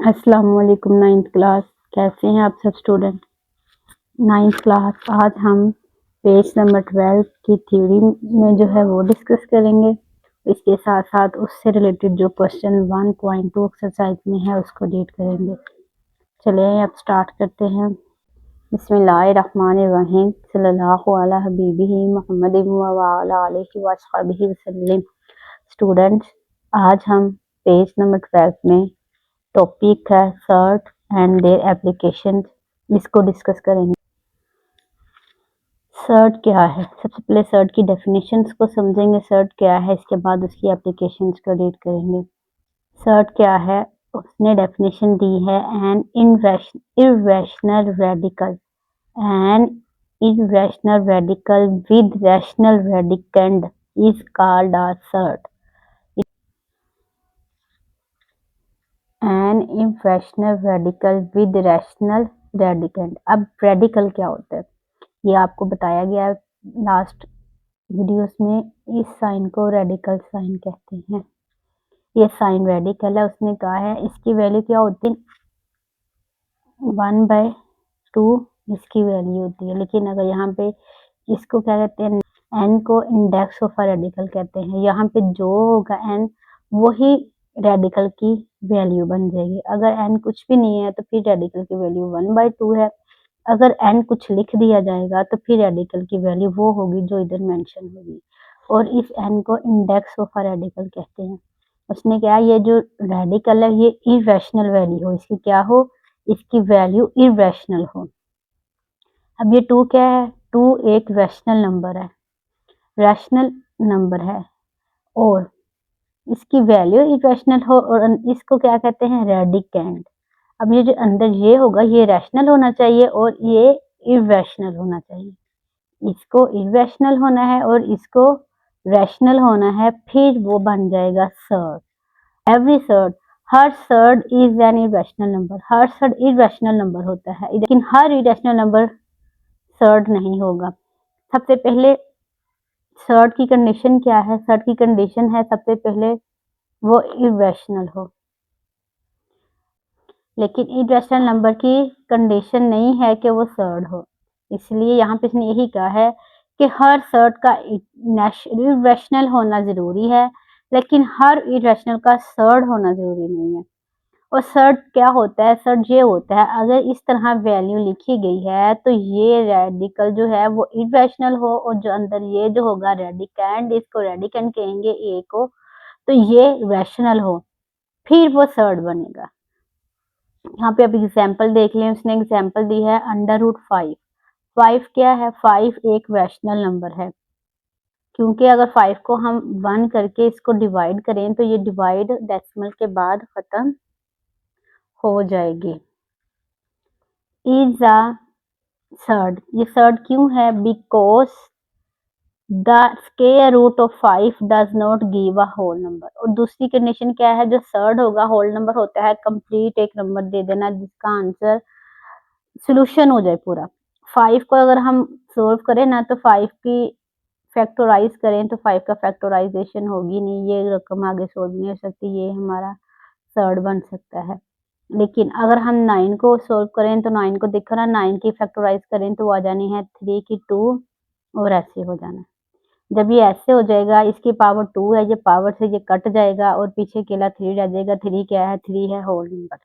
अस्सलाम वालेकुम ninth class. कैसे हैं आप सब स्टूडेंट। नाइन्थ क्लास आज हम पेज नंबर 12 की थ्योरी में जो है वो डिस्कस करेंगे। इसके साथ साथ उससे रिलेटेड जो क्वेश्चन 1.2 एक्सरसाइज में है उसको रीड करेंगे। चलिए अब स्टार्ट करते हैं। बिस्मिल्लाहिर्रहमानिर्रहीम सल्लल्लाहु अला हबीबिही मुहम्मदिन व अला आलिहि व अस्हाबिही वसल्लम। स्टूडेंट्स आज हम पेज नंबर 12 में टॉपिक है सर्ट एंड देयर एप्लीकेशन, इसको डिस्कस करेंगे। सर्ट क्या है, सबसे पहले सर्ट की डेफिनेशंस को समझेंगे। सर्ट क्या है, इसके बाद उसकी एप्लीकेशंस को रीड करेंगे। सर्ट क्या है, उसने डेफिनेशन दी है an irrational radical, an irrational radical with rational radicand is called a surd. An irrational radical with rational radicand. अब रेडिकल क्या होता है ये आपको बताया गया है लास्ट वीडियोस में। इस साइन को रेडिकल साइन कहते हैं। ये साइन रेडिकल है। उसने कहा है इसकी वैल्यू क्या होती है, 1/2 इसकी वैल्यू होती है। लेकिन अगर यहाँ पे इसको क्या कहते हैं, एन को इंडेक्स ऑफ अ रेडिकल कहते हैं। यहाँ पे जो होगा एन वही रेडिकल की वैल्यू बन जाएगी। अगर एन कुछ भी नहीं है तो फिर रेडिकल की वैल्यू 1/2 है। अगर एन कुछ लिख दिया जाएगा तो फिर रेडिकल की वैल्यू वो होगी जो इधर मेंशन होगी, और इस एन को इंडेक्स ऑफ अ रेडिकल कहते हैं। उसने क्या, ये जो रेडिकल है ये इरेशनल वैल्यू हो, इसकी क्या हो, इसकी वैल्यू इरेशनल हो। अब ये 2 क्या है, 2 एक रैशनल नंबर है, रैशनल नंबर है और इसकी वैल्यू इरेशनल हो, और इसको क्या कहते हैं, रेडिकेंड। अब ये जो अंदर ये होगा ये रैशनल होना चाहिए और ये इरेशनल होना चाहिए। इसको इरेशनल होना है और इसको रैशनल होना है, फिर वो बन जाएगा सर्ट। एवरी सर्ट, हर surd is an irrational number. हर सर्ट इरेशनल नंबर होता है, लेकिन हर इरेशनल नंबर सर्ट नहीं होगा। सबसे पहले सर्ट की कंडीशन क्या है, सर्ट की कंडीशन है सबसे पहले वो इरेशनल हो। लेकिन इरेशनल नंबर की कंडीशन नहीं है कि वो सर्ट हो, इसलिए यहाँ पे इसने यही कहा है कि हर सर्ट का इरेशनल होना जरूरी है, लेकिन हर इरेशनल का सर्ट होना जरूरी नहीं है। और सर्ट क्या होता है, सर्ट ये होता है अगर इस तरह वैल्यू लिखी गई है तो ये रेडिकल जो है वो इरेशनल हो, और जो अंदर ये जो होगा रेडिकेंड, इसको रेडिकेंड कहेंगे ए को, तो ये रैशनल हो, फिर वो सर्ट बनेगा। यहाँ पे अब एग्जाम्पल देख लें। उसने एग्जाम्पल दी है √5। 5 क्या है, 5 एक रैशनल नंबर है, क्योंकि अगर 5 को हम 1 करके इसको डिवाइड करें तो ये डिवाइड डेसिमल के बाद खत्म हो जाएगी। इज अ सर्ट, ये सर्ट क्यों है, because the square root of 5 does not give a whole number. और दूसरी कंडीशन क्या है, जो सर्ट होगा होल नंबर होता है, कंप्लीट एक नंबर दे देना जिसका आंसर सोल्यूशन हो जाए पूरा। 5 को अगर हम सोल्व करें ना तो 5 की फैक्टराइज करें तो 5 का फैक्टराइजेशन होगी नहीं, ये रकम आगे सोल्व नहीं हो सकती, ये हमारा सर्ट बन सकता है। लेकिन अगर हम 9 को सोल्व करें तो 9 को देखो ना, 9 की फैक्टराइज करें तो आ जानी है 3 की 2 और ऐसे हो जाना। जब ये ऐसे हो जाएगा, इसकी पावर 2 है, ये पावर से ये कट जाएगा और पीछे अकेला 3 रह जाएगा। 3 क्या है, 3 है होल नंबर।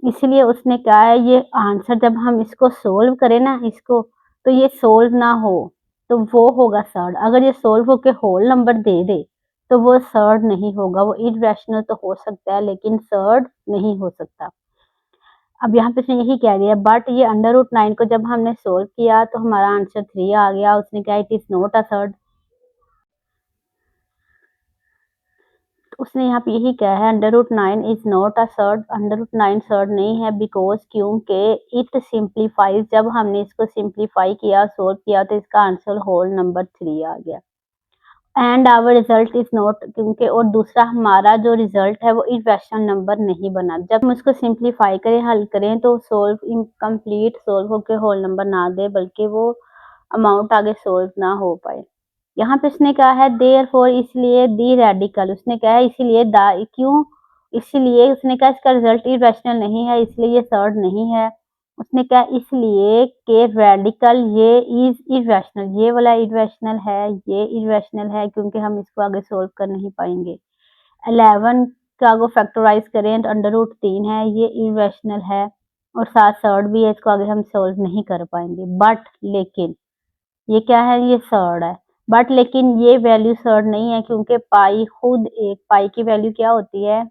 इसलिए उसने कहा है ये आंसर जब हम इसको सोल्व करें ना इसको, तो ये सोल्व ना हो तो वो होगा सर्ट। अगर ये सोल्व होके होल नंबर दे दे तो वो सर्ट नहीं होगा। वो इरेशनल तो हो सकता है लेकिन सर्ट नहीं हो सकता। अब यहाँ पे उसने यही कह दिया, बट ये √9 को जब हमने सोल्व किया तो हमारा आंसर 3 आ गया। उसने कहा it is not a surd. उसने यहाँ पे यही कहा है √9 is not a surd, √9 surd नहीं है, बिकॉज क्योंकि इट सिंप्लीफाइज, जब हमने इसको सिंप्लीफाई किया सोल्व किया तो इसका आंसर होल नंबर 3 आ गया। And our result is not, क्योंकि और दूसरा हमारा जो रिजल्ट है वो इरेशनल नंबर नहीं बना। जब हम इसको सिंप्लीफाई करें, हल करें तो सोल्व इनकम्प्लीट सोल्व होकर होल नंबर ना दे, बल्कि वो अमाउंट आगे सोल्व ना हो पाए। यहाँ पे उसने कहा है देयरफॉर, इसलिए दी रेडिकल, उसने कहा है इसीलिए दा, क्यों, इसलिए उसने कहा इसका रिजल्ट इरेशनल नहीं है, इसलिए ये सर्ड नहीं है। उसने कहा इसलिए कि रेडिकल ये इज इरेशनल, ये वाला इरेशनल है, ये इरेशनल है क्योंकि हम इसको आगे सोल्व कर नहीं पाएंगे। 11 का को फैक्टराइज करें तो अंडर रूट 3 है, ये इरेशनल है और साथ सर्ड भी है, इसको आगे हम सोल्व नहीं कर पाएंगे। बट लेकिन ये क्या है, ये सर्ड है। बट लेकिन ये वैल्यू सर्ड नहीं है क्योंकि पाई खुद एक, पाई की वैल्यू क्या होती है,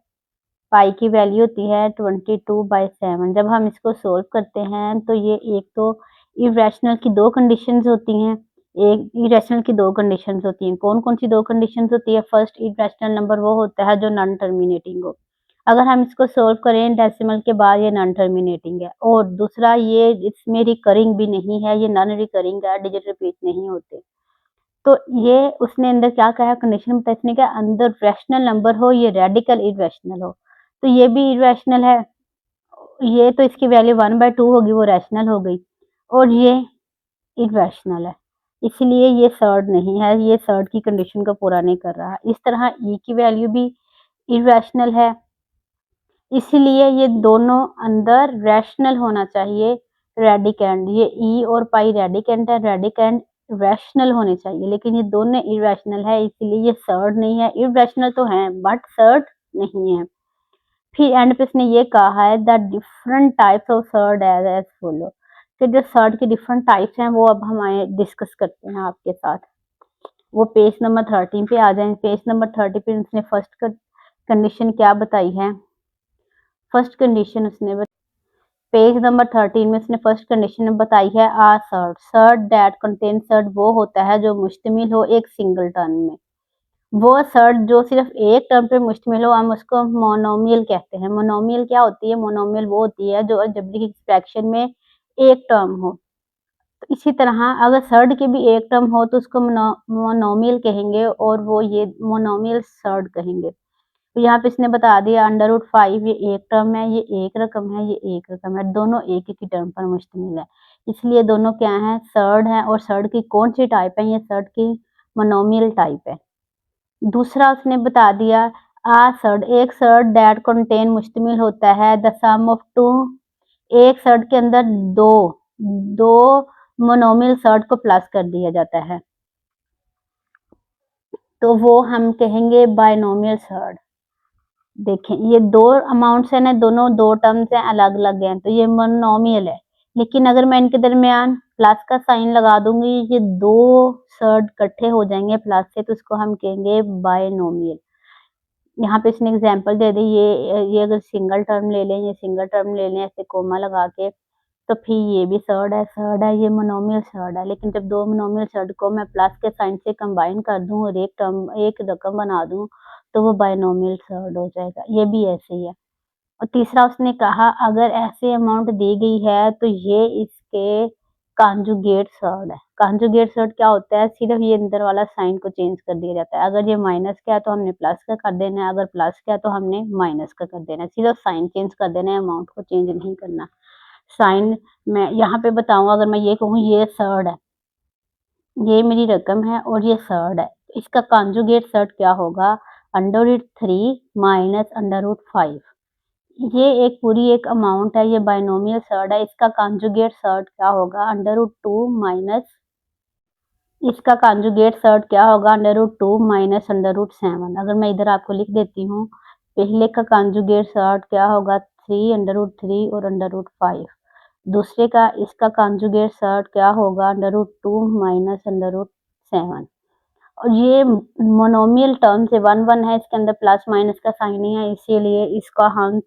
पाई की वैल्यू होती है 22/7। जब हम इसको सोल्व करते हैं तो ये एक तो इरेशनल की दो कंडीशंस होती हैं, एक इरेशनल की दो कंडीशंस होती हैं। कौन कौन सी दो कंडीशंस होती है? फर्स्ट इरेशनल नंबर वो होता है जो नॉन टर्मिनेटिंग हो, अगर हम इसको सोल्व करें डेसिमल के बाद ये नॉन टर्मिनेटिंग है। और दूसरा ये इसमें रिकरिंग भी नहीं है, ये नॉन रिकरिंग है, डिजिट रिपीट नहीं होते। तो ये उसने अंदर क्या कहा, कंडीशन बताई इसने, क्या अंदर रैशनल नंबर हो, ये रेडिकल इरेशनल हो। तो ये भी इरेशनल है, ये तो इसकी वैल्यू 1/2 होगी, वो रैशनल हो गई, और ये इरेशनल है, इसलिए ये सर्ड नहीं है, ये सर्ड की कंडीशन को पूरा नहीं कर रहा। इस तरह ई की वैल्यू भी इरेशनल है, इसलिए ये दोनों अंदर रैशनल होना चाहिए। रेडिकेंड, ये ई और पाई रेडिकेंड है, रेडिकेंड रैशनल होने चाहिए, लेकिन ये दोनों इरेशनल है, इसलिए ये सर्ड नहीं है। इरेशनल तो है बट सर्ड नहीं है। फिर एंड पे इसने ये कहा है the different types of surd as follow, कि जो सर्ड के डिफरेंट टाइप्स हैं वो अब हम आए डिस्कस करते हैं आपके साथ। वो पेज नंबर 13 पे आ जाए। पेज नंबर 30 पे उसने फर्स्ट कंडीशन क्या बताई है, फर्स्ट कंडीशन उसने पेज नंबर 13 में उसने फर्स्ट कंडीशन बताई है a surd, surd that contain, surd वो होता है जो मुश्तमिल हो एक सिंगल टर्म में। वो सर्ड जो सिर्फ एक टर्म पे मुश्तमिल हो, हम उसको मोनोमियल कहते हैं। मोनोमियल क्या होती है? मोनोमियल वो होती है जो अलजेब्रिक एक्सप्रेशन में एक टर्म हो। तो इसी तरह अगर सर्ड के भी एक टर्म हो तो उसको मोनोमियल कहेंगे, और वो ये मोनोमियल सर्ड कहेंगे। तो यहाँ पे इसने बता दिया √5 ये एक टर्म है, ये एक रकम है, ये एक रकम है, दोनों एक ही टर्म पर मुश्तमिल है, इसलिए दोनों क्या हैं, सर्ड हैं। और सर्ड की कौन सी टाइप है? ये सर्ड की मोनोमियल टाइप है। दूसरा उसने बता दिया आ सर्ड, एक सर्ड दैट कंटेन मुश्तमिल होता है द सम ऑफ टू, एक सर्ड के अंदर दो दो मोनोमियल सर्ड को प्लस कर दिया जाता है, तो वो हम कहेंगे बायनोमियल सर्ड। देखें ये दो अमाउंट्स है ना, दोनों दो टर्म्स हैं, अलग अलग हैं, तो ये मोनोमियल है। लेकिन अगर मैं इनके दरमियान प्लस का साइन लगा दूंगी, ये दो सर्ड इकट्ठे हो जाएंगे प्लस से, तो इसको हम कहेंगे बायनोमियल। यहाँ पे इसने एग्जांपल दे दी, ये अगर सिंगल टर्म ले लें, ये सिंगल टर्म ले लें ऐसे कोमा लगा के, तो फिर ये भी सर्ड है, ये मोनोमियल सर्ड है। लेकिन जब दो मोनोमियल सर्ड को मैं प्लस के साइन से कंबाइन कर दूं और एक टर्म, एक रकम बना दूं, तो वो बायनोमियल सर्ड हो जाएगा। ये भी ऐसे ही है। और तीसरा उसने कहा अगर ऐसे अमाउंट दी गई है तो ये इसके कॉन्जुगेट सर्ड है। कॉन्जुगेट सर्ड क्या होता है? सिर्फ ये अंदर वाला साइन को चेंज कर दिया जाता है। अगर ये माइनस का है तो हमने प्लस का कर देना है, अगर प्लस का है तो हमने माइनस का कर देना है, सिर्फ साइन चेंज कर देना है, अमाउंट को चेंज नहीं करना। साइन मैं यहाँ पे बताऊँ, अगर मैं ये कहूँ ये सर्ड है, ये मेरी रकम है और ये सर्ड है, इसका कॉन्जुगेट सर्ड क्या होगा? √3 माइनस √5। ये एक पूरी एक अमाउंट है, ये बायनोमियल सर्ड है, इसका कॉन्जुगेट सर्ड क्या होगा? √2 माइनस, इसका कॉन्जुगेट सर्ड क्या होगा? √2 माइनस √7। अगर मैं इधर आपको लिख देती हूँ, पहले का कॉन्जुगेट सर्ड क्या होगा? 3 और √5। दूसरे का, इसका कॉन्जुगेट सर्ड क्या होगा? √2 माइनस √7। और ये मोनोमियल टर्म से 1 है, इसके अंदर प्लस माइनस का साइन नहीं है, इसीलिए इसका हम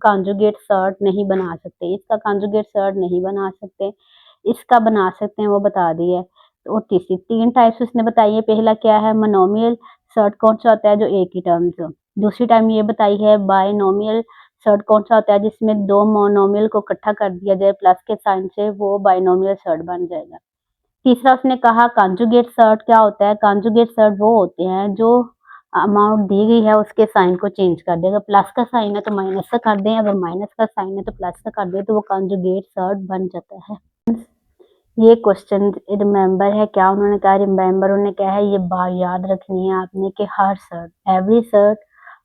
कॉन्जुगेट सर्ड नहीं बना सकते, इसका कॉन्जुगेट सर्ड नहीं बना सकते, इसका बना सकते हैं, वो बता दी है। और तीसरी तीन टाइप्स उसने बताई है। पहला क्या है? मोनोमियल सर्ड कौन सा होता है? जो एक ही टर्म्स हो। दूसरी टाइम ये बताई है बायनोमियल सर्ड कौन सा होता है? जिसमें दो मोनोमियल को इकट्ठा कर दिया जाए प्लस के साइन से, वो बायनोमियल सर्ड बन जाएगा। तीसरा उसने कहा कॉन्जुगेट सर्ड क्या होता है? कॉन्जुगेट सर्ड वो होते हैं जो अमाउंट दी गई है उसके साइन को चेंज कर दे, अगर प्लस का साइन है तो माइनस का कर दें, अगर माइनस का साइन है तो प्लस का कर दें, तो वो कॉन्जुगेट सर्ड बन जाता है। ये क्वेश्चन रिमेंबर है, क्या उन्होंने कहा? रिमेंबर उन्होंने कहा है, ये बात याद रखनी है आपने कि हर सर्ड, एवरी सर्ड,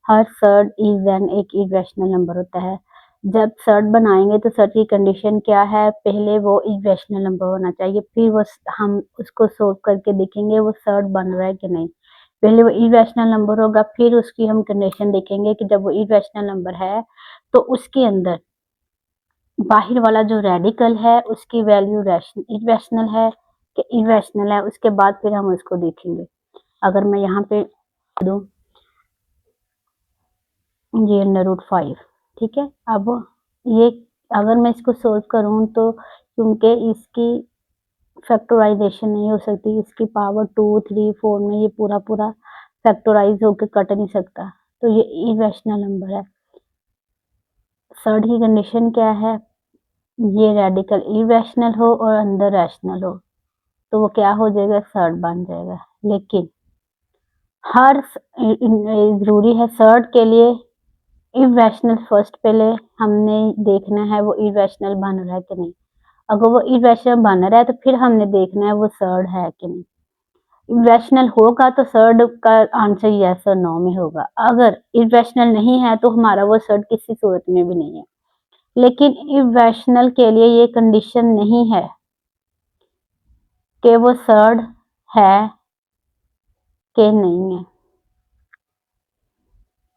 हर सर्ड इज एन एक इरेशनल नंबर होता है। जब सर्ड बनाएंगे तो सर्ड की कंडीशन क्या है, पहले वो इरेशनल नंबर होना चाहिए, फिर वो हम उसको सोल्व करके देखेंगे वो सर्ड बन रहा है कि नहीं। पहले वो इरेशनल नंबर होगा, फिर उसकी हम कंडीशन देखेंगे कि जब वो इरेशनल नंबर है तो उसके अंदर बाहर वाला जो रेडिकल है उसकी वैल्यू इरेशनल है कि इरेशनल है, उसके बाद फिर हम उसको देखेंगे। अगर मैं यहाँ पे दूं ये √5, ठीक है। अब ये अगर मैं इसको सोल्व करूं तो क्योंकि इसकी फैक्टराइजेशन नहीं हो सकती, इसकी पावर 2 3 4 में ये पूरा पूरा फैक्टराइज होकर कट नहीं सकता, तो ये इरेशनल नंबर है। थर्ड की कंडीशन क्या है, ये रेडिकल इरेशनल हो और अंदर रैशनल हो, तो वो क्या हो जाएगा, थर्ड बन जाएगा। लेकिन हर जरूरी है थर्ड के लिए इरेशनल फर्स्ट पहले हमने देखना है वो इरेशनल बन रहा है कि नहीं। अगर वो इरेशनल बन रहा है तो फिर हमने देखना है वो थर्ड है कि नहीं। इरेशनल होगा तो थर्ड का आंसर यस और नो में होगा, अगर इरेशनल नहीं है तो हमारा वो थर्ड किसी सूरत में भी नहीं है। लेकिन इरेशनल के लिए ये कंडीशन नहीं है कि वो थर्ड है कि नहीं है।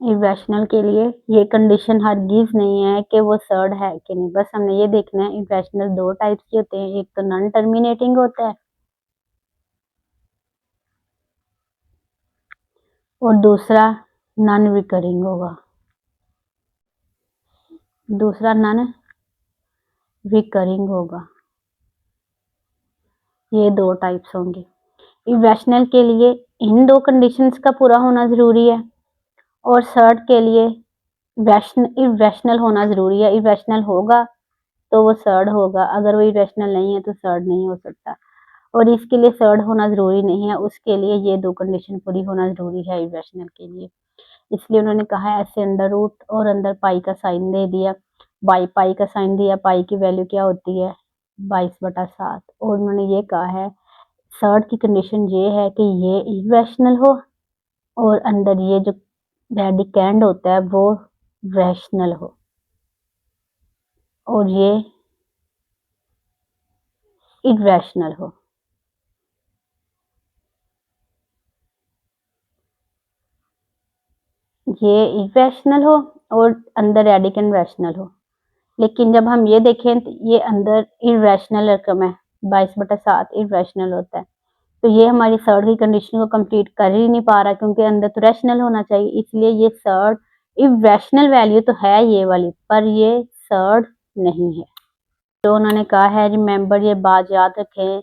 इरेशनल के लिए ये कंडीशन हरगिज नहीं है कि वो थर्ड है कि नहीं, बस हमने ये देखना है। इरेशनल दो टाइप्स के होते हैं, एक तो नॉन टर्मिनेटिंग होता है और दूसरा नॉन रिकरिंग होगा, दूसरा नॉन रिकरिंग होगा। ये दो टाइप्स होंगे। इरेशनल के लिए इन दो कंडीशंस का पूरा होना जरूरी है और थर्ड के लिए इरेशनल होना जरूरी है। इरेशनल होगा तो वो थर्ड होगा, अगर वो इरेशनल नहीं है तो थर्ड नहीं हो सकता। और इसके लिए थर्ड होना जरूरी नहीं है, उसके लिए ये दो कंडीशन पूरी होना जरूरी है इरेशनल के लिए। इसलिए उन्होंने कहा ऐसे अंडर रूट और अंदर पाई का साइन दे दिया, बाई पाई का साइन दिया, पाई की वैल्यू क्या होती है 22/7। और उन्होंने ये कहा है थर्ड की कंडीशन ये है कि ये इरेशनल हो और अंदर ये जो रेडिकेंड होता है वो रैशनल हो और ये इरेशनल हो। ये इरेशनल हो और अंदर रेडिकेंड रैशनल हो। लेकिन जब हम ये देखें तो ये अंदर इरेशनल रकम है, 22/7 इरेशनल होता है, तो ये हमारी थर्ड की कंडीशन को कंप्लीट कर ही नहीं पा रहा क्योंकि अंदर तो रैशनल होना चाहिए, इसलिए ये थर्ड इरेशनल वैल्यू तो है ये वाली, पर ये थर्ड नहीं है। तो उन्होंने कहा है रिमेंबर, ये बात याद रखें,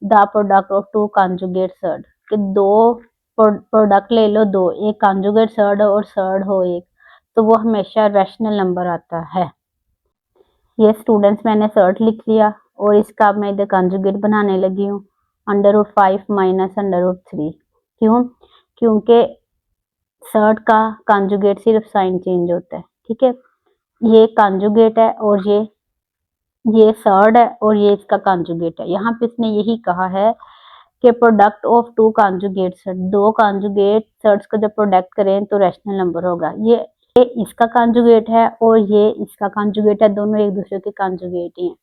the product of two conjugate surd, कि दो प्रोडक्ट ले लो, दो, एक कॉन्जुगेट थर्ड और थर्ड हो एक, तो वो हमेशा रैशनल नंबर आता है। ये स्टूडेंट्स मैंने थर्ड लिख लिया और इसका मैं इधर कॉन्जुगेट बनाने लगी हूँ, √5 माइनस √3। क्यों, क्योंकि थर्ड का कॉन्जुगेट सिर्फ साइन चेंज होता है, ठीक है। ये कॉन्जुगेट है और ये थर्ड है और ये इसका कॉन्जुगेट है। यहाँ पे इसने यही कहा है कि product of two conjugate surd, दो कॉन्जुगेट थर्ड्स को जब प्रोडक्ट करें तो रैशनल नंबर होगा। ये इसका कॉन्जुगेट है और ये इसका कॉन्जुगेट है, दोनों एक दूसरे के कॉन्जुगेट ही हैं।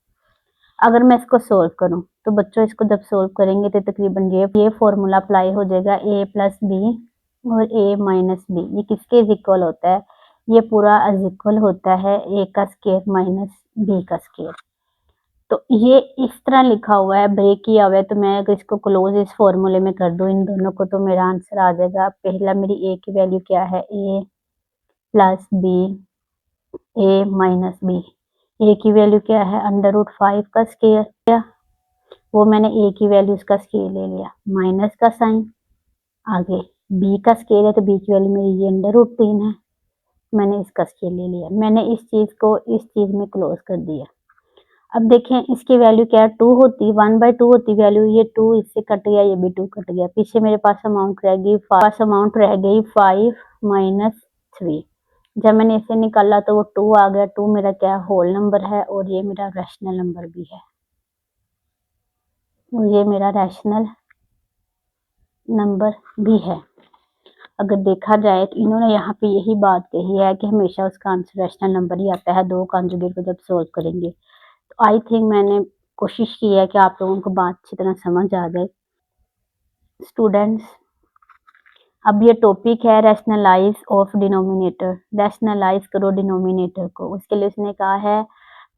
अगर मैं इसको सोल्व करूं तो बच्चों इसको जब सोल्व करेंगे तो तकरीबन ये फॉर्मूला अप्लाई हो जाएगा, a प्लस बी और a माइनस बी, ये किसके इज इक्वल होता है, ये पूरा इज इक्वल होता है a का स्क्वायर माइनस b का स्क्वायर। तो ये इस तरह लिखा हुआ है, ब्रेक किया हुआ है, तो मैं अगर इसको क्लोज इस फॉर्मूले में कर दूं इन दोनों को तो मेरा आंसर आ जाएगा। पहला मेरी a की वैल्यू क्या है, a plus B, a minus B. a की वैल्यू क्या है, √5 का स्क्वायर, वो मैंने a की वैल्यू इसका स्क्वायर ले लिया, माइनस का साइन, आगे b का स्क्वायर है तो b की वैल्यू मेरी ये √3 है, मैंने इसका स्क्वायर ले लिया। मैंने इस चीज को इस चीज में क्लोज कर दिया। अब देखें इसकी वैल्यू क्या है, 2 होती, 1/2 होती वैल्यू, ये 2 इससे कट गया, ये भी 2 कट गया, पीछे मेरे पास अमाउंट रह गई 5 माइनस 3। जब मैंने इसे निकाला तो वो 2 आ गया, 2 मेरा क्या होल नंबर है और ये मेरा रैशनल नंबर भी है, और ये मेरा रैशनल नंबर भी है। अगर देखा जाए तो इन्होंने यहाँ पे यही बात कही है कि हमेशा उसका आंसर रैशनल नंबर ही आता है 2 कॉन्जुगेट को जब सॉल्व करेंगे। तो आई थिंक मैंने कोशिश की है कि आप लोगों को बात अच्छी तरह समझ आ जाए। स्टूडेंट्स, अब ये टॉपिक है रैशनलाइज ऑफ डिनोमिनेटर। रैशनलाइज करो डिनोमिनेटर को। उसके लिए उसने कहा है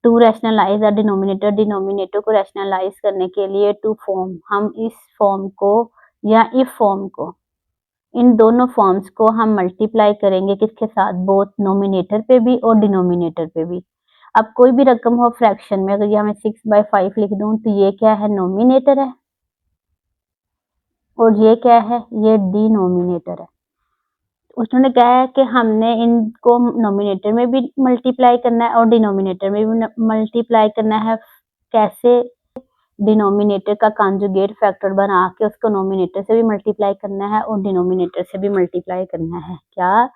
to rationalise the denominator. Denominator को रैशनलाइज करने के लिए टू फॉर्म, हम इस फॉर्म को या इफ फॉर्म को, इन दोनों फॉर्म्स को हम मल्टीप्लाई करेंगे किसके साथ, बोथ नोमिनेटर पे भी और डिनोमिनेटर पे भी। अब कोई भी रकम हो फ्रैक्शन में, अगर यहाँ मैं 6/5 लिख दूं तो ये क्या है, नोमिनेटर है, और ये क्या है, ये डिनोमिनेटर है। उन्होंने कहा है कि हमने इनको नोमिनेटर में भी मल्टीप्लाई करना है और डिनोमिनेटर में भी मल्टीप्लाई करना है। कैसे, डिनोमिनेटर का कॉन्जुगेट फैक्टर बना के उसको नोमिनेटर से भी मल्टीप्लाई करना है और डिनोमिनेटर से भी मल्टीप्लाई करना है। क्या,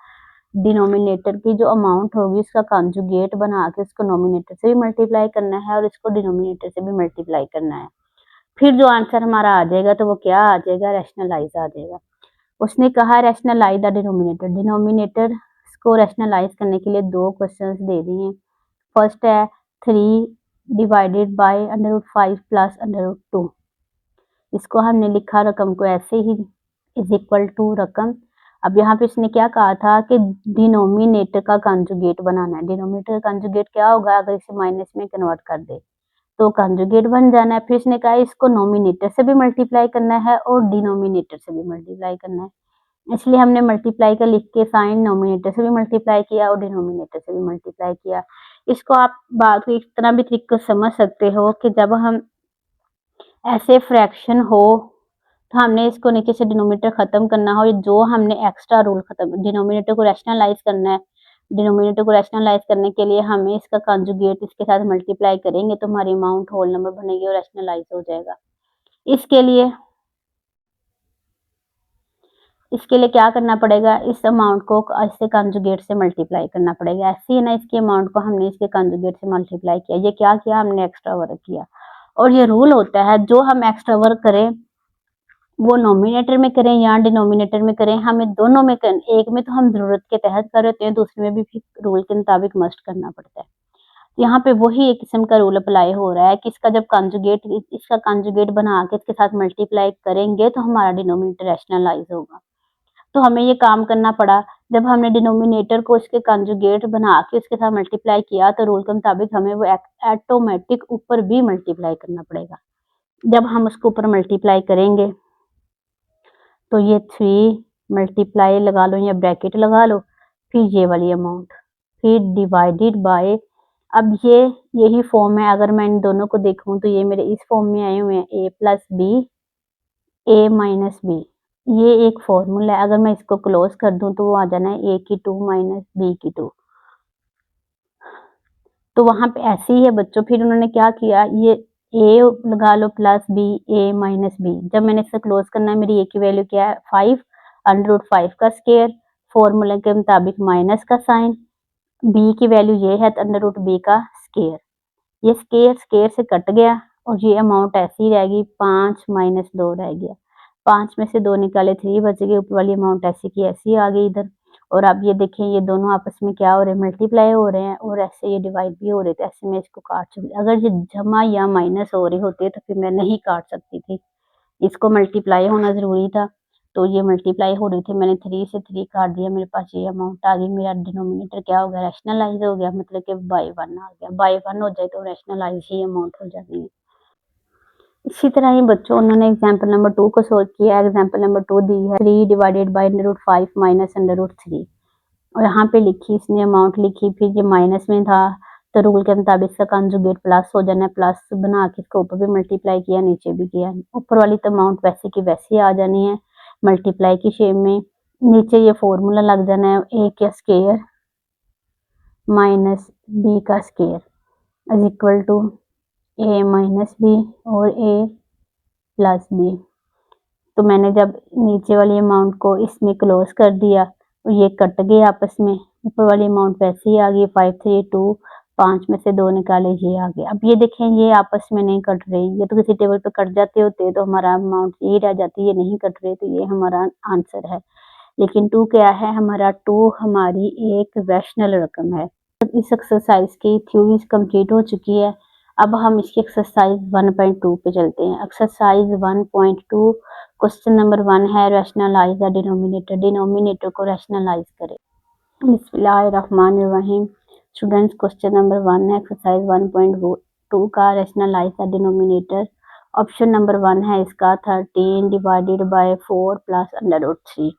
डिनोमिनेटर की जो अमाउंट होगी उसका कॉन्जुगेट बना के उसको नोमिनेटर से भी मल्टीप्लाई करना है और इसको डिनोमिनेटर से भी मल्टीप्लाई करना है। फिर जो आंसर हमारा आ जाएगा तो वो क्या आ जाएगा, रैशनलाइज आ जाएगा। उसने कहा रैशनलाइज द डिनोमिनेटर। डिनोमिनेटर को रैशनलाइज करने के लिए 2 क्वेश्चंस दे दिए हैं। फर्स्ट है 3 डिवाइडेड बाय √5 प्लस √2। इसको हमने लिखा रकम को ऐसे ही, इज इक्वल टू रकम। अब यहाँ पे इसने क्या कहा था कि डिनोमिनेटर का कंजुगेट बनाना है। डिनोमिनेटर का कंजुगेट क्या होगा, अगर इसे माइनस में कन्वर्ट कर दे तो कंजुगेट बन जाना है। फिर इसने कहा इसको नोमिनेटर से भी मल्टीप्लाई करना है और डिनोमिनेटर से भी मल्टीप्लाई करना है, इसलिए हमने मल्टीप्लाई का लिख के साइन नोमिनेटर से भी मल्टीप्लाई किया और डिनोमिनेटर से भी मल्टीप्लाई किया। इसको आप बात को इस तरह भी तरीके से समझ सकते हो कि जब हम ऐसे फ्रैक्शन हो तो हमने इसको नीचे से डिनोमिनेटर खत्म करना हो, जो हमने एक्स्ट्रा रूल खत्म, डिनोमिनेटर को रैशनलाइज करना है। डिनोमिनेटर को रैशनलाइज करने के लिए हमें इसका कंजुगेट इसके साथ मल्टीप्लाई करेंगे तो हमारी अमाउंट होल नंबर बनेगी और रैशनलाइज हो जाएगा। इसके लिए क्या करना पड़ेगा, इस अमाउंट को इससे कंजुगेट से मल्टीप्लाई करना पड़ेगा। ऐसे ही ना, इसके अमाउंट को हमने इसके कंजुगेट से मल्टीप्लाई किया। ये क्या किया, हमने एक्स्ट्रा वर्क किया। और ये रूल होता है जो हम एक्स्ट्रा वर्क करें वो नोमिनेटर में करें या डिनोमिनेटर में करें, हमें दोनों में करें। एक में तो हम जरूरत के तहत कर रहे हैं, दूसरे में भी रूल के मुताबिक मस्ट करना पड़ता है। यहाँ पे वही एक किस्म का रूल अप्लाई हो रहा है कि इसका जब कंजुगेट, इसका कंजुगेट बना के इसके साथ मल्टीप्लाई करेंगे तो हमारा डिनोमिनेटर रैशनलाइज होगा। तो हमें ये काम करना पड़ा। जब हमने डिनोमिनेटर को इसके कंजुगेट बना के इसके साथ मल्टीप्लाई किया तो रूल के मुताबिक हमें वो ऑटोमेटिक ऊपर भी मल्टीप्लाई करना पड़ेगा। जब हम उसको ऊपर मल्टीप्लाई करेंगे तो ये 3 मल्टीप्लाई लगा लो या ब्रैकेट लगा लो, फिर ये वाली अमाउंट, फिर डिवाइडेड बाय। अब ये यही फॉर्म है, अगर मैं इन दोनों को देखूं तो ये मेरे इस फॉर्म में आए हुए हैं, a plus B, a minus B. ये एक फॉर्मूला है, अगर मैं इसको क्लोज कर दूं तो वो आ जाना है a की 2 माइनस b की 2। तो वहां पे ऐसे ही है बच्चों। फिर उन्होंने क्या किया, ये a लगा लो plus b, a minus b। जब मैंने इसे क्लोज करना है, मेरी a की वैल्यू क्या है, 5, √5 का स्केयर, फॉर्मूला के मुताबिक माइनस का साइन, b की वैल्यू ये है तो √b का स्केयर। ये स्केयर से कट गया और ये अमाउंट ऐसी ही रहेगी, 5 माइनस 2 रह गया। 5 में से 2 निकाले 3 बच गए, ऊपर वाली अमाउंट ऐसी की ऐसी आ गई इधर। और अब ये देखें, ये दोनों आपस में क्या हो रहे हैं, मल्टीप्लाई हो रहे हैं और ऐसे ये डिवाइड भी हो रहे थे। ऐसे में इसको काट सकती, अगर ये जमा या माइनस हो रहे होते तो फिर मैं नहीं काट सकती थी, इसको मल्टीप्लाई होना जरूरी था। तो ये मल्टीप्लाई हो रही थी, मैंने 3 से 3 काट दिया, मेरे पास ये अमाउंट आ गई। मेरा डिनोमिनेटर क्या हो गया, रैशनलाइज हो गया, मतलब कि बाय 1 आ गया। बाय 1 हो जाए तो रैशनलाइज ही अमाउंट हो जाती है। इसी तरह ही बच्चों उन्होंने एग्जाम्पल नंबर 2 को सोल्व किया। एग्जाम्पल नंबर 2 दी है 3 डिवाइडेड बाय √5 माइनस √3, और यहाँ पे लिखी इसने अमाउंट लिखी, फिर ये माइनस में था तो रूल के मुताबिक इसका कंजुगेट प्लस हो जाना है, प्लस बना के इसको ऊपर भी मल्टीप्लाई किया, नीचे भी किया। ऊपर वाली तो अमाउंट वैसे की वैसे आ जानी है मल्टीप्लाई की शेप में। नीचे ये फॉर्मूला लग जाना है, a का स्केयर माइनस b का square is equal to a minus B और a प्लस बी। तो मैंने जब नीचे वाली अमाउंट को इसमें क्लोज कर दिया तो ये कट गए आपस में, ऊपर वाली अमाउंट वैसे ही आ गई, 5 3 2, 5 में से 2 निकाले ये आ गए। अब ये देखें, ये आपस में नहीं कट रही, ये तो किसी टेबल पे कट जाते होते तो हमारा अमाउंट यही रह जाती, ये नहीं कट रहे, तो ये हमारा आंसर है। लेकिन 2 क्या है हमारा, 2 हमारी एक रैशनल रकम है। इस एक्सरसाइज की थ्योरीज कंप्लीट हो चुकी है। अब हम इसकी एक्सरसाइज 1.2 पे चलते हैं। एक्सरसाइज 1.2 क्वेश्चन नंबर 1 है रैशनलाइज द डिनोमिनेटर। डिनोमिनेटर को रैशनलाइज करें। बिस्मिल्लाहिर्रहमानिर्रहीम। स्टूडेंट्स, क्वेश्चन नंबर 1 है एक्सरसाइज 1.2 का rationalise the denominator. Option number 1 है इसका 13 डिवाइडेड बाय 4 प्लस √3।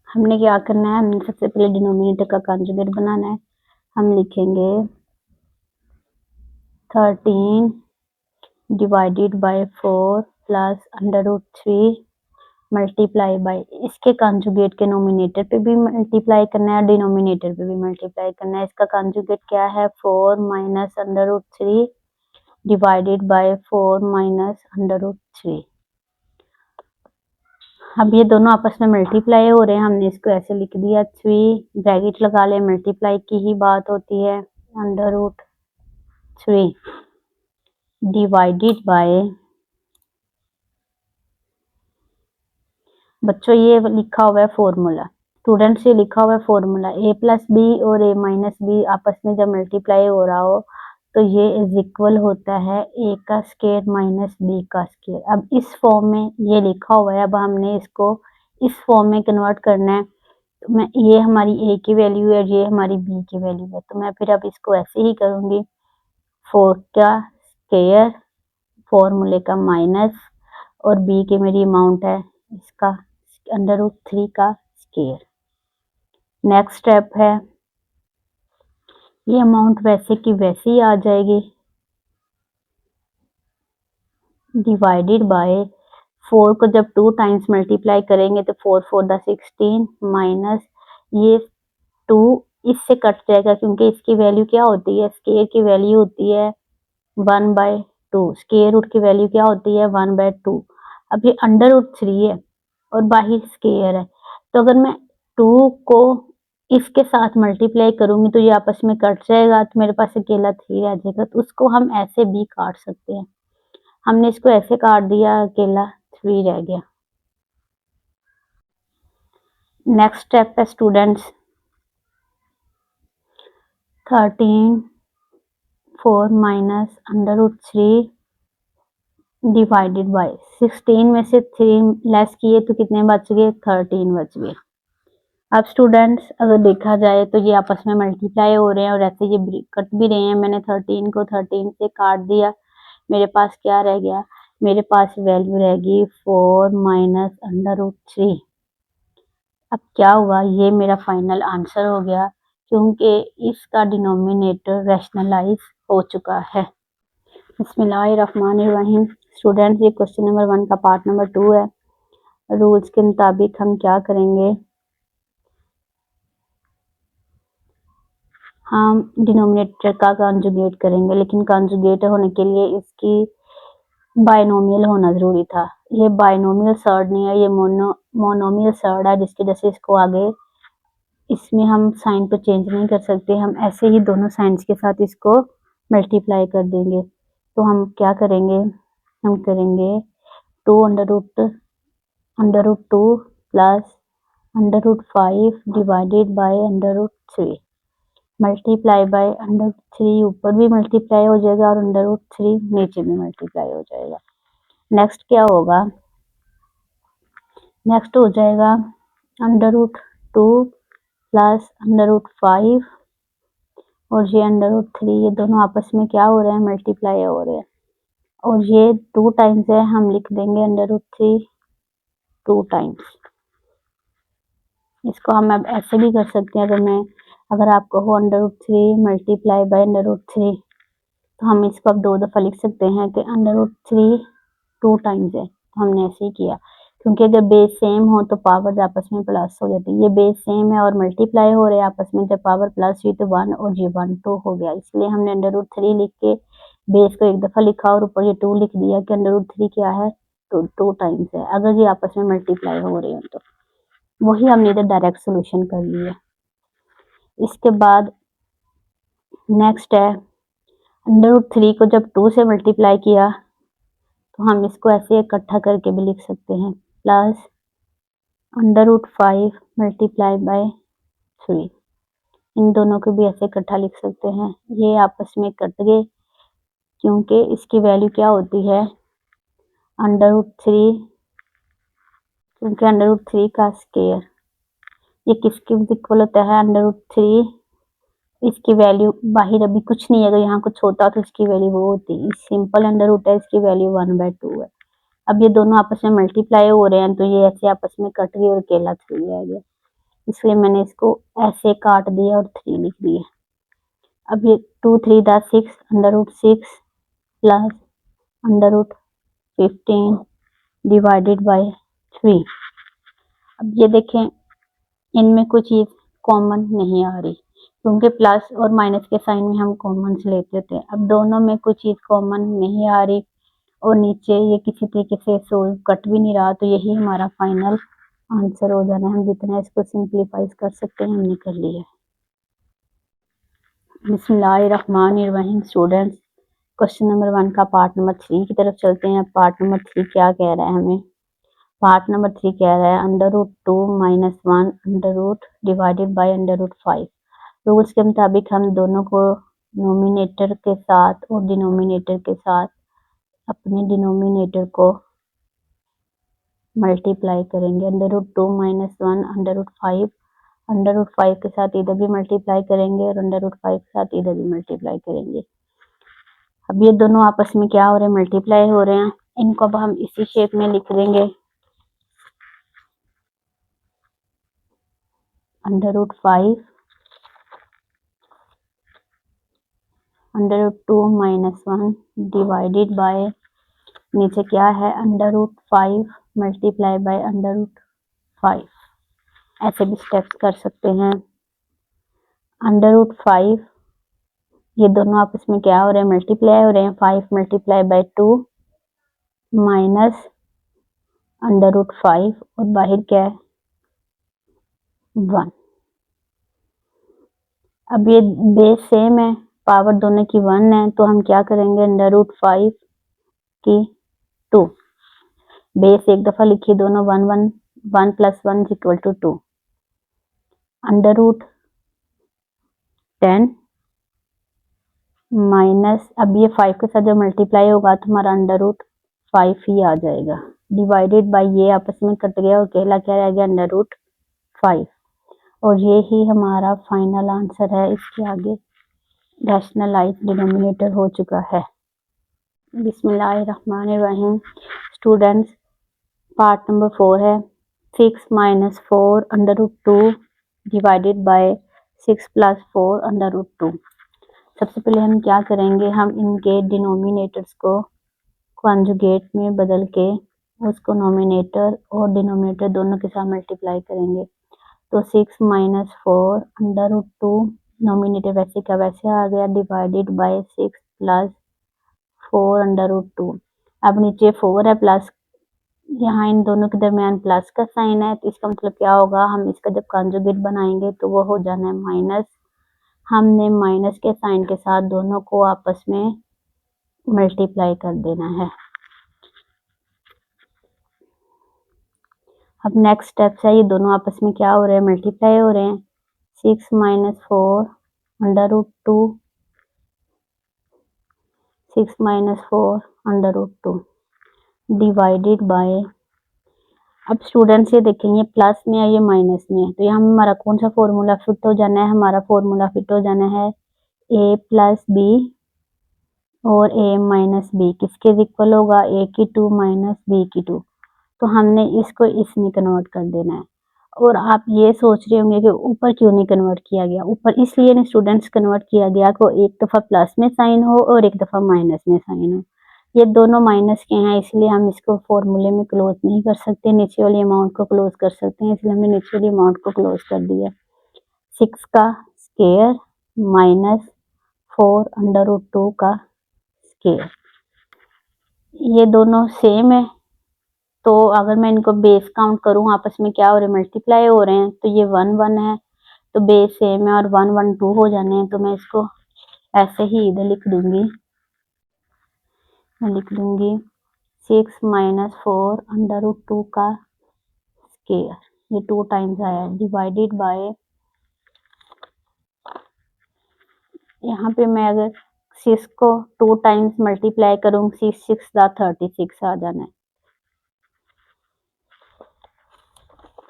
हमने क्या करना है, हमने सबसे पहले डिनोमिनेटर का कंजुगेट बनाना है। हम लिखेंगे 13 divided by 4 plus √3 multiply by, इसके कंजुगेट के नोमिनेटर पे भी मल्टीप्लाई करना है, डिनोमिनेटर पे भी मल्टीप्लाई करना है। इसका कंजुगेट क्या है, 4 माइनस √3 डिवाइडेड बाय 4 माइनस √3। अब ये दोनों आपस में मल्टीप्लाई हो रहे हैं, हमने इसको ऐसे लिख दिया 3 ब्रैकेट लगा ले, मल्टीप्लाई की ही बात होती है, √3 डिवाइडेड बाय, बच्चों ये लिखा हुआ है फॉर्मूला, स्टूडेंट्स ये लिखा हुआ है फॉर्मूला, a प्लस बी और a माइनस बी आपस में जब मल्टीप्लाई हो रहा हो तो ये इज इक्वल होता है a का स्क्वायर माइनस b का स्क्वायर। अब इस फॉर्म में ये लिखा हुआ है, अब हमने इसको इस फॉर्म में कन्वर्ट करना है। तो मैं, ये हमारी a की वैल्यू है, ये हमारी b की वैल्यू है, तो मैं फिर अब इसको ऐसे ही करूँगी, 4 का स्क्वायर फॉर्मूले का माइनस और b की मेरी अमाउंट है इसका √3 का स्क्वायर। नेक्स्ट स्टेप है, ये अमाउंट वैसे की वैसे ही आ जाएगी, डिवाइडेड बाय 4 को जब 2 टाइम्स मल्टीप्लाई करेंगे तो 4 4 द 16 माइनस ये 2 इससे कट जाएगा क्योंकि इसकी वैल्यू क्या होती है, स्क्वायर की वैल्यू होती है 1/2, स्क्वायर रूट की वैल्यू क्या होती है 1/2। अब ये √3 है और बाहर स्क्वायर है, तो अगर मैं 2 को इसके साथ मल्टीप्लाई करूंगी तो ये आपस में कट जाएगा, तो मेरे पास अकेला 3 रह जाएगा, तो उसको हम ऐसे भी काट सकते हैं। हमने इसको ऐसे काट दिया, अकेला 3 रह गया। नेक्स्ट स्टेप है स्टूडेंट्स, 13 4 माइनस √3 डिवाइडेड बाय 16 में से 3 लेस किए तो कितने बच गए, 13 बच गए। अब स्टूडेंट्स अगर देखा जाए तो ये आपस में मल्टीप्लाई हो रहे हैं और ऐसे ये कट भी रहे हैं। मैंने 13 को 13 से काट दिया, मेरे पास क्या रह गया, मेरे पास वैल्यू रहेगी 4 माइनस √3। अब क्या हुआ, ये मेरा फाइनल आंसर हो गया क्योंकि इसका डिनोमिनेटर रैशनलाइज हो चुका है। बिस्मिल्लाहिर्रहमानिर्रहीम। स्टूडेंट्स, ये क्वेश्चन नंबर 1 का पार्ट नंबर 2 है। रूल्स के मुताबिक हम क्या करेंगे, हम डिनोमिनेटर का कंजुगेट करेंगे, लेकिन कंजुगेट होने के लिए इसकी बायनोमियल होना जरूरी था। ये बायनोमियल सर्ड नहीं है, ये मोनोमियल सर्ड है, जिसकी वजह से इसको आगे इसमें हम साइन को चेंज नहीं कर सकते, हम ऐसे ही दोनों साइंस के साथ इसको मल्टीप्लाई कर देंगे। तो हम क्या करेंगे, हम करेंगे 2 √2 plus √5 divided by √3 multiply by √3, ऊपर भी मल्टीप्लाई हो जाएगा और √3 नीचे भी मल्टीप्लाई हो जाएगा। नेक्स्ट क्या होगा, नेक्स्ट हो जाएगा √2 प्लस √5 और ये √3, ये दोनों आपस में क्या हो रहे हैं, मल्टीप्लाई हो रहे हैं, और ये 2 टाइम्स है, हम लिख देंगे √3 2 टाइम्स। इसको हम अब ऐसे भी कर सकते हैं, अगर आपको हो √3 मल्टीप्लाई बाय √3, तो हम इसको अब 2 दफ़ा लिख सकते हैं कि √3 2 टाइम्स है, तो हमने ऐसे ही किया क्योंकि अगर बेस सेम हो तो पावर आपस में प्लस हो जाती है। ये बेस सेम है और मल्टीप्लाई हो रहे हैं आपस में, जब पावर प्लस हुई तो 1 और ये 1 2 हो गया, इसलिए हमने √3 लिख के बेस को एक दफ़ा लिखा और ऊपर ये 2 लिख दिया कि √3 क्या है, तो 2 टाइम्स है अगर ये आपस में मल्टीप्लाई हो रहे हैं। तो वही हमने इधर डायरेक्ट सोल्यूशन कर लिया। इसके बाद नेक्स्ट है √3 को जब 2 से मल्टीप्लाई किया तो हम इसको ऐसे इकट्ठा करके भी लिख सकते हैं, प्लस √5 मल्टीप्लाई बाय 3। इन दोनों को भी ऐसे इकट्ठा लिख सकते हैं। ये आपस में कट गए क्योंकि इसकी वैल्यू क्या होती है √3, क्योंकि √3 का स्क्वायर ये किसके इक्वल होता है √3। इसकी वैल्यू बाहर अभी कुछ नहीं है, अगर यहाँ कुछ होता तो इसकी वैल्यू वो होती। सिंपल अंडर रूट है, इसकी वैल्यू 1/2 है। अब ये दोनों आपस में मल्टीप्लाई हो रहे हैं तो ये ऐसे आपस में कट गए और अकेला 3 रह गया, इसलिए मैंने इसको ऐसे काट दिया और 3 लिख दिया। अब ये 2 3 दा 6 √6 प्लस √15 डिवाइडेड बाय 3। अब ये देखें इनमें कोई चीज कॉमन नहीं आ रही क्योंकि प्लस और माइनस के साइन में हम कॉमन से लेते थे। अब दोनों में कोई चीज कॉमन नहीं आ रही और नीचे ये किसी तरीके से सोल्व कट भी नहीं रहा, तो यही हमारा फाइनल आंसर हो जाना है। हम जितना इसको सिंप्लीफाई कर सकते हैं हमने कर लिया। बिस्मिल्लाहिर्रहमानिर्रहीम स्टूडेंट्स, क्वेश्चन नंबर 1 का पार्ट नंबर 3 की तरफ चलते हैं। पार्ट नंबर 3 क्या कह रहा है हमें? पार्ट नंबर 3 कह रहा है √2 - 1 under root divided by √5। Rules के मुताबिक हम दोनों को नोमिनेटर के साथ और डिनोमिनेटर के साथ अपने डिनोमिनेटर को मल्टीप्लाई करेंगे। √2 - 1 √5 √5 के साथ इधर भी मल्टीप्लाई करेंगे और √5 के साथ इधर भी मल्टीप्लाई करेंगे। अब ये दोनों आपस में क्या हो रहे हैं मल्टीप्लाई हो रहे हैं। इनको अब हम इसी शेप में लिख देंगे √5 √2 - 1 डिवाइडेड बाय नीचे क्या है √5 मल्टीप्लाई बाय √5। ऐसे भी स्टेप्स कर सकते हैं। √5 ये दोनों आपस में क्या हो रहे हैं मल्टीप्लाई हो रहे हैं। 5 मल्टीप्लाई बाय 2 माइनस √5 और बाहर क्या है 1। अब ये बेस सेम है, पावर दोनों की 1 है, तो हम क्या करेंगे √5 की 2 बेस एक दफा लिखिए, दोनों 1 1 1 + 1 = 2 √10 माइनस अब ये 5 के साथ जो मल्टीप्लाई होगा तो हमारा √5 ही आ जाएगा डिवाइडेड बाय ये आपस में कट गया और अकेला क्या रह गया √5 और ये ही हमारा फाइनल आंसर है। इसके आगे रैशनलाइज डिनोमिनेटर हो चुका है। बिस्मिल्लाहिर्रहमानिर्रहीम स्टूडेंट्स, पार्ट नंबर 4 है 6 - 4 √2 डिवाइडेड बाय 6 + 4 √2। सबसे पहले हम क्या करेंगे, हम इनके डिनोमिनेटर्स को कॉन्जुगेट में बदल के उसको नोमिनेटर और डिनोमिनेटर दोनों के साथ मल्टीप्लाई करेंगे। तो 6 - 4 √2 नोमिनेटर वैसे का वैसे आ गया डिवाइडेड बाय 6 + 4 √2। अब नीचे 4 है प्लस, यहाँ इन दोनों के दरमियान प्लस का साइन है, तो इसका मतलब क्या होगा हम इसका जब कॉन्जुगेट बनाएंगे तो वो हो जाना है माइनस। हमने माइनस के साइन के साथ दोनों को आपस में मल्टीप्लाई कर देना है। अब नेक्स्ट स्टेप है, ये दोनों आपस में क्या हो रहे हैं मल्टीप्लाई हो रहे हैं। 6 - 4 √2 6 - 4 √2 डिवाइडेड बाय, अब स्टूडेंट्स ये देखेंगे प्लस में है ये माइनस में है, तो यहाँ हमारा कौन सा फॉर्मूला फिट हो जाना है, हमारा फॉर्मूला फिट हो जाना है a + b और a - b किसके इक्वल होगा a की 2 - b की 2। तो हमने इसको इसमें कन्वर्ट कर देना है। और आप ये सोच रहे होंगे कि ऊपर क्यों नहीं कन्वर्ट किया गया, ऊपर इसलिए नहीं स्टूडेंट्स कन्वर्ट किया गया को एक दफ़ा प्लस में साइन हो और एक दफ़ा माइनस में साइन हो। ये दोनों माइनस के हैं इसलिए हम इसको फॉर्मूले में क्लोज नहीं कर सकते, नीचे वाली अमाउंट को क्लोज कर सकते हैं, इसलिए हमने नीचे वाली अमाउंट को क्लोज कर दिया। 6 का स्क्वायर माइनस 4 √2 का स्क्वायर, ये दोनों सेम है, तो अगर मैं इनको बेस काउंट करूं आपस में क्या हो रहे हैं मल्टीप्लाई हो रहे हैं, तो ये 1 1 है तो बेस सेम है और 1 1 2 हो जाने हैं, तो मैं इसको ऐसे ही इधर लिख दूंगी, मैं लिख दूंगी 6 - 4 √2 का स्क्वायर। ये 2 टाइम्स आया डिवाइडेड बाय, यहाँ पे मैं अगर 6 को 2 टाइम्स मल्टीप्लाई करूँगी 6 दा 36 आ जाना है,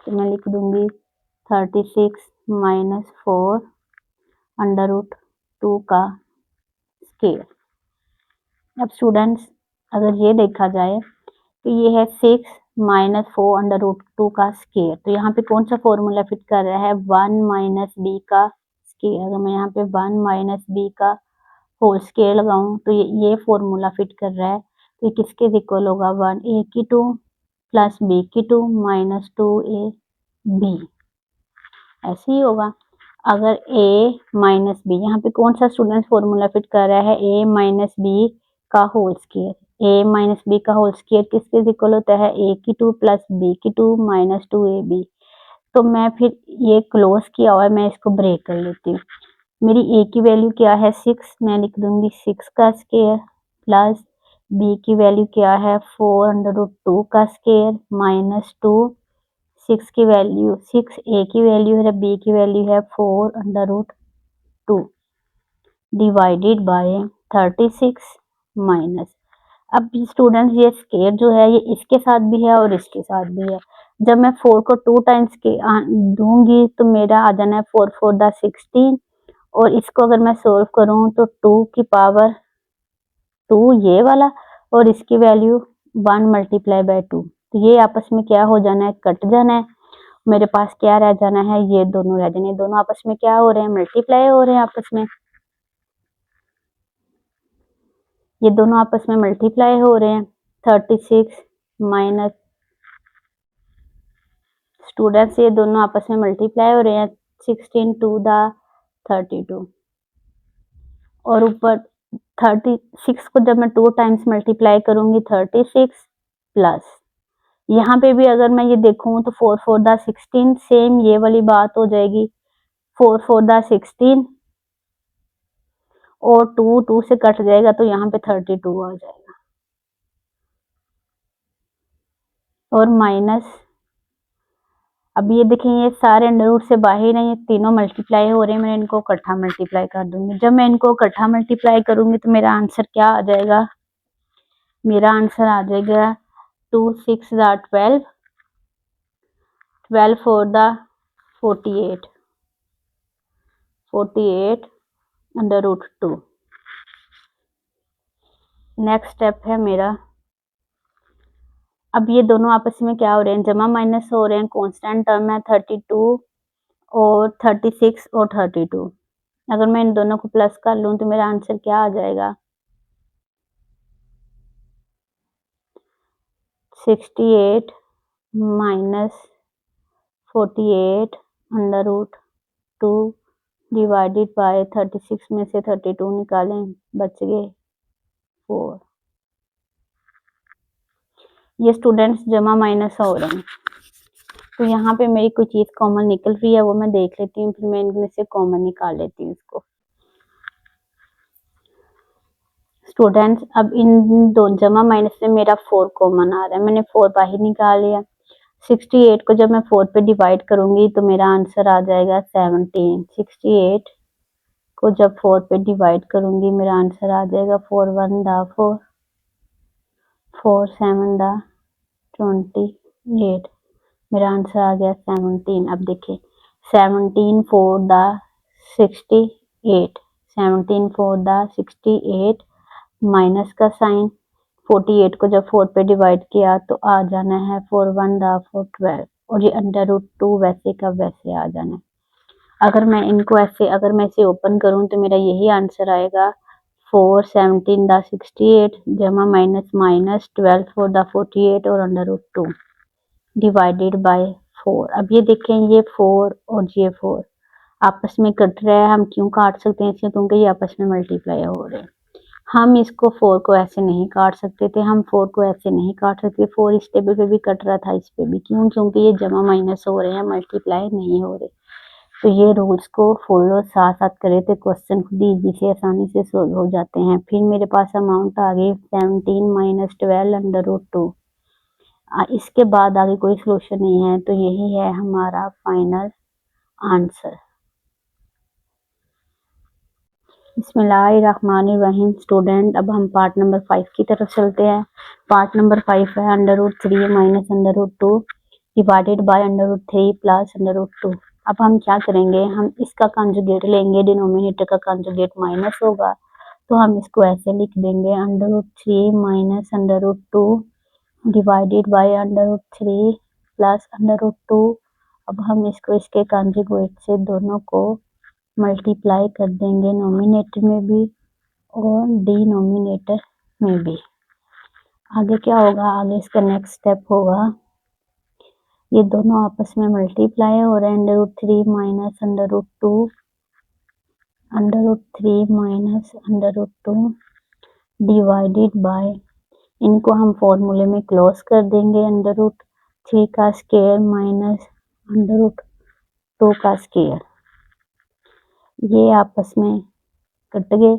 तो मैं लिख दूंगी 36 माइनस 4 अंडर रूट 2 का स्केयर। अब स्टूडेंट्स अगर ये देखा जाए तो ये है 6 माइनस 4 अंडर रूट 2 का स्केयर, तो यहाँ पे कौन सा फॉर्मूला फिट कर रहा है 1 माइनस बी का स्केयर। अगर मैं यहाँ पे 1 माइनस बी का होल स्केयर लगाऊं तो ये फॉर्मूला फिट कर रहा है, तो ये किसके इक्वल होगा 1 ए की 2 प्लस बी की 2 माइनस 2 ए बी, ऐसे ही होगा। अगर a माइनस बी, यहाँ पे कौन सा स्टूडेंट फॉर्मूला फिट कर रहा है a माइनस बी का whole square, a minus B का होल स्केयर किसके इक्वल होता है a की 2 प्लस b की 2 माइनस 2ab। तो मैं फिर ये क्लोज किया हुआ है, मैं इसको ब्रेक कर लेती हूँ। मेरी a की वैल्यू क्या है 6, मैं लिख दूंगी 6 का स्केयर प्लस b की वैल्यू क्या है 4 अंडर रूट 2 का स्केयर माइनस 2, 6 की वैल्यू 6 ए की वैल्यू है, बी की वैल्यू है 4 under root 2 divided by 36 minus. अब स्टूडेंट्स ये स्केयर जो है ये इसके साथ भी है और इसके साथ भी है। जब मैं 4 को 2 टाइम्स के दूंगी तो मेरा आ जाना है 4 4 दा 16, और इसको अगर मैं सोल्व करूं तो 2 की पावर 2 ये वाला और इसकी वैल्यू 1 मल्टीप्लाई बाय 2, तो ये आपस में क्या हो जाना है कट जाना है। मेरे पास क्या रह जाना है ये दोनों रह जाने, दोनों आपस में क्या हो रहे हैं मल्टीप्लाई हो रहे हैं आपस में, ये दोनों आपस में मल्टीप्लाई हो रहे हैं। 36 माइनस, स्टूडेंट्स ये दोनों आपस में मल्टीप्लाई हो रहे हैं 16 2 दा 32, और ऊपर 36 को जब मैं 2 टाइम्स मल्टीप्लाई करूंगी 36 प्लस, यहाँ पे भी अगर मैं ये देखूं तो 4 4 दा 16, सेम ये वाली बात हो जाएगी 4 4 दा 16 और 2 2 से कट जाएगा तो यहाँ पे 32 आ जाएगा, और माइनस, अब ये देखें ये सारे अंडर रूट से बाहर है, ये तीनों मल्टीप्लाई हो रहे हैं, मैं इनको इकट्ठा मल्टीप्लाई कर दूंगी। जब मैं इनको इकट्ठा मल्टीप्लाई करूंगी तो मेरा आंसर क्या आ जाएगा, मेरा आंसर आ जाएगा 2 6 दा 12 12 4 दा 48 48 अंडर रूट 2। नेक्स्ट स्टेप है मेरा, अब ये दोनों आपस में क्या हो रहे हैं जमा माइनस हो रहे हैं, कांस्टेंट टर्म है 32 और 36 और 32, अगर मैं इन दोनों को प्लस कर लूं तो मेरा आंसर क्या आ जाएगा 68 minus 48 under root 2 divided by 36 में से 32 निकालें बच गए 4। ये स्टूडेंट्स जमा माइनस हो रहे हैं, तो यहाँ पे मेरी कोई चीज़ कॉमन निकल रही है वो मैं देख लेती हूँ, फिर मैं इनमें से कॉमन निकाल लेती हूँ इसको। स्टूडेंट्स अब इन दो जमा माइनस में मेरा 4 कॉमन आ रहा है, मैंने 4 बाहर निकाल लिया। 68 को जब मैं 4 पे डिवाइड करूंगी तो मेरा आंसर आ जाएगा 17। 68 को जब 4 पे डिवाइड करूंगी मेरा आंसर आ जाएगा 4 1 दा 4 4 7 दा 28, मेरा आंसर आ गया 17। अब देखिए 17 4 दा 68, 17 4 दा 68 माइनस का साइन, 48 को जब 4 पे डिवाइड किया तो आ जाना है 4 1 दा 4 12, और ये अंडर रूट 2 वैसे का वैसे आ जाना है। अगर मैं इनको ऐसे अगर मैं इसे ओपन करूं तो मेरा यही आंसर आएगा 4 17 दा 68 जमा माइनस माइनस 12 4 दा 48 और अंडर रूट 2 डिवाइडेड बाय 4। अब ये देखें ये 4 और ये 4 आपस में कट रहा है, हम क्यों काट सकते हैं इसलिए क्योंकि ये आपस में मल्टीप्लाई हो रहे हैं। हम इसको 4 को ऐसे नहीं काट सकते थे, हम 4 को ऐसे नहीं काट सकते, 4 इस टेबल पे भी कट रहा था इस पे भी, क्यों क्योंकि ये जमा माइनस हो रहे हैं मल्टीप्लाई नहीं हो रहे। तो ये रूल्स को फॉलो साथ साथ करें तो क्वेश्चन खुद ही इजी से आसानी से सोल्व हो जाते हैं। फिर मेरे पास अमाउंट आ गई 17 माइनस 12 अंडर रूट 2। इसके बाद आगे कोई सोल्यूशन नहीं है, तो यही है हमारा फाइनल आंसर। बिस्मिल्लाहिर्रहमानिर्रहीम स्टूडेंट, अब हम पार्ट नंबर 5 की तरफ चलते हैं। पार्ट नंबर 5 है √3 माइनस √2 डिवाइडेड बाय √3 प्लस √2। अब हम क्या करेंगे, हम इसका कंजुगेट लेंगे, डिनोमिनेटर का कंजुगेट माइनस होगा, तो हम इसको ऐसे लिख देंगे √3 माइनस √2 डिवाइडेड बाय √3 प्लस √2। अब हम इसको इसके कंजुगेट से दोनों को मल्टीप्लाई कर देंगे, नोमिनेटर में भी और डिनोमिनेटर में भी। आगे क्या होगा, आगे इसका नेक्स्ट स्टेप होगा, ये दोनों आपस में मल्टीप्लाई हो रहे हैं, √3 माइनस √2 √3 माइनस √2 डिवाइडेड बाय, इनको हम फॉर्मूले में क्लोज कर देंगे, √3 का स्क्वायर माइनस √2 का स्क्वायर, ये आपस में कट गए।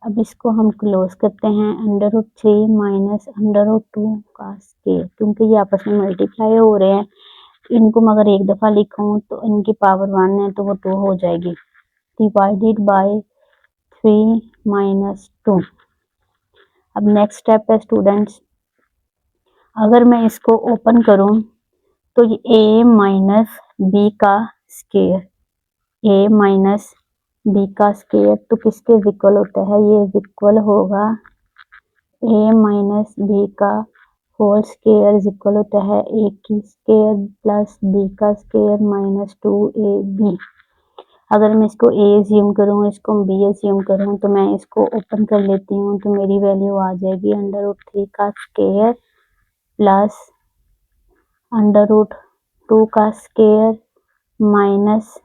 अब इसको हम क्लोज करते हैं, √3 माइनस √2 का स्क्वायर, क्योंकि ये आपस में मल्टीप्लाई हो रहे हैं, इनको मैं अगर एक दफ़ा लिखूं तो इनकी पावर 1 है तो वो 2 हो जाएगी, डिवाइडेड बाय 3 माइनस 2। अब नेक्स्ट स्टेप है स्टूडेंट्स, अगर मैं इसको ओपन करूं तो ये a माइनस बी का स्क्वायर, a माइनस बी का स्क्वायर तो किसके इक्वल होता है, ये इक्वल होगा a माइनस बी का होल स्क्वायर इक्वल होता है a की स्क्वायर प्लस b का स्क्वायर माइनस 2ab। अगर मैं इसको a एज्यूम करूँ, इसको b एज्यूम करूँ, तो मैं इसको ओपन कर लेती हूँ, तो मेरी वैल्यू आ जाएगी √3 का स्क्वायर प्लस √2 का स्क्वायर माइनस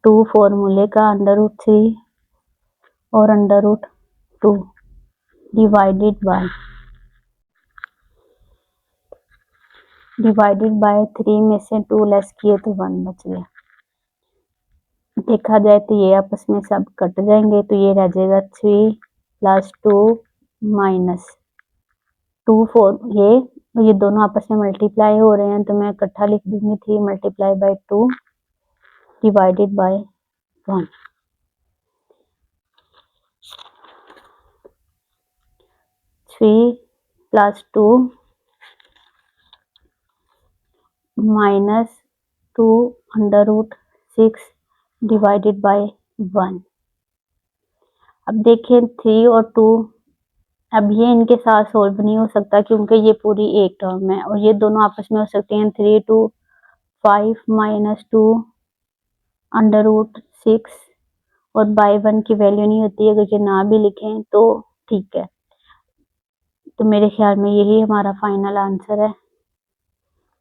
2 फॉर्मूले का √3 और √2 डिवाइडेड बाय 3 में से 2 लेस किए तो 1 बच गया। देखा जाए तो ये आपस में सब कट जाएंगे, तो ये रह जाएगा 3 प्लस 2 माइनस 2 4, ये दोनों आपस में मल्टीप्लाई हो रहे हैं, तो मैं इकट्ठा लिख दूंगी 3 multiply by 2 divided bye 1। 3 plus 2 minus 2 √6 divided by 1। अब देखें 3 और 2, अब ये इनके साथ सोल्व नहीं हो सकता क्योंकि ये पूरी एक टर्म है, और ये दोनों आपस में हो सकते हैं 3 to 5 माइनस 2 √6 और बाय 1 की वैल्यू नहीं होती, अगर ये ना भी लिखें तो ठीक है। तो मेरे ख्याल में यही हमारा फाइनल आंसर है,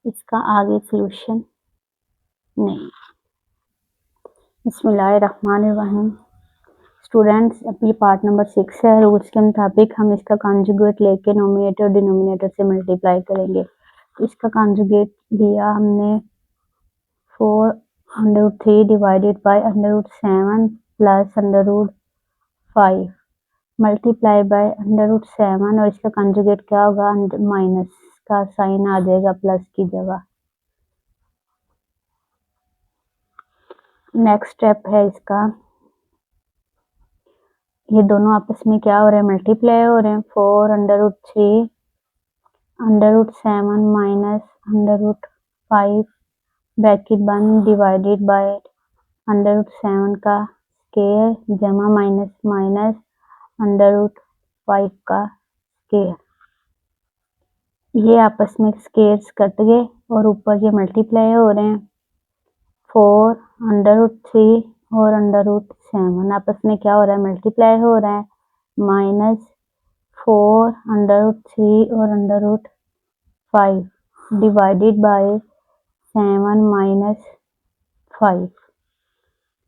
इसका आगे सॉल्यूशन नहीं। बिस्मिल्लाहिर्रहमानिर्रहीम स्टूडेंट्स, अब ये पार्ट नंबर 6 है, रूल्स के मुताबिक हम इसका कंजुगेट लेके नोमिनेटर और डिनोमिनेटर से मल्टीप्लाई करेंगे। तो इसका कंजुगेट लिया हमने 4√3 divided by √7 plus √5 multiply by √7, और इसका कंजुगेट क्या होगा, माइनस का साइन आ जाएगा प्लस की जगह। नेक्स्ट स्टेप है इसका, ये दोनों आपस में क्या हो रहे हैं, मल्टीप्लाई हो रहे हैं, 4√3 √7 माइनस √5 ब्रैकेट बंद डिवाइडेड बाय √7 का स्क्वायर जमा माइनस माइनस √5 का स्क्वायर, ये आपस में स्क्वायर्स कट गए और ऊपर ये मल्टीप्लाई हो रहे हैं, 4√3 और √7 आपस में क्या हो रहा है, मल्टीप्लाई हो रहा है, माइनस 4√3 और √5 divided by 7 minus 5।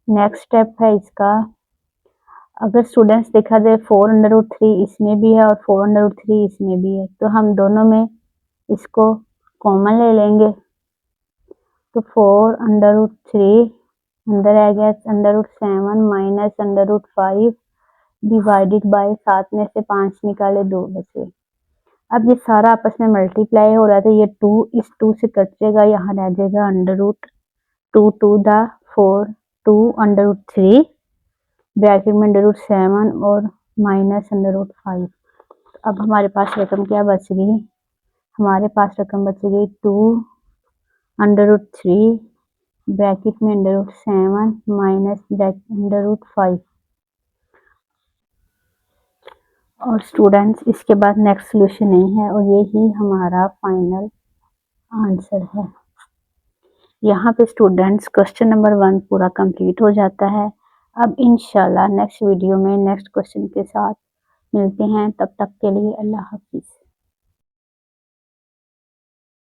Next step है इसका, अगर स्टूडेंट्स देखा जाए 4√3 इसमें भी है और 4√3 इसमें भी है, तो हम दोनों में इसको कॉमन ले लेंगे, तो 4√3 अंदर आ गया, √7 माइनस √5 डिवाइडेड बाय 7 में से 5 निकाले 2 बचे, अब ये सारा आपस में मल्टीप्लाई हो रहा है, तो ये 2 इस 2 से कट जाएगा, यहाँ रह जाएगा under root 2 to the 4, 2 under root 3 bracket में अंडर रूट 7 और माइनस अंडर रूट 5। अब हमारे पास रकम क्या बच गई, हमारे पास रकम बच गई 2 अंडर रूट 3 ब्रैकेट में under root 7 minus under root 5। और स्टूडेंट्स इसके बाद नेक्स्ट सोल्यूशन नहीं है और यही हमारा फाइनल आंसर है। यहाँ पे स्टूडेंट्स क्वेश्चन नंबर 1 पूरा कंप्लीट हो जाता है। अब इंशाल्लाह नेक्स्ट वीडियो में नेक्स्ट क्वेश्चन के साथ मिलते हैं, तब तक के लिए अल्लाह हाफिज़।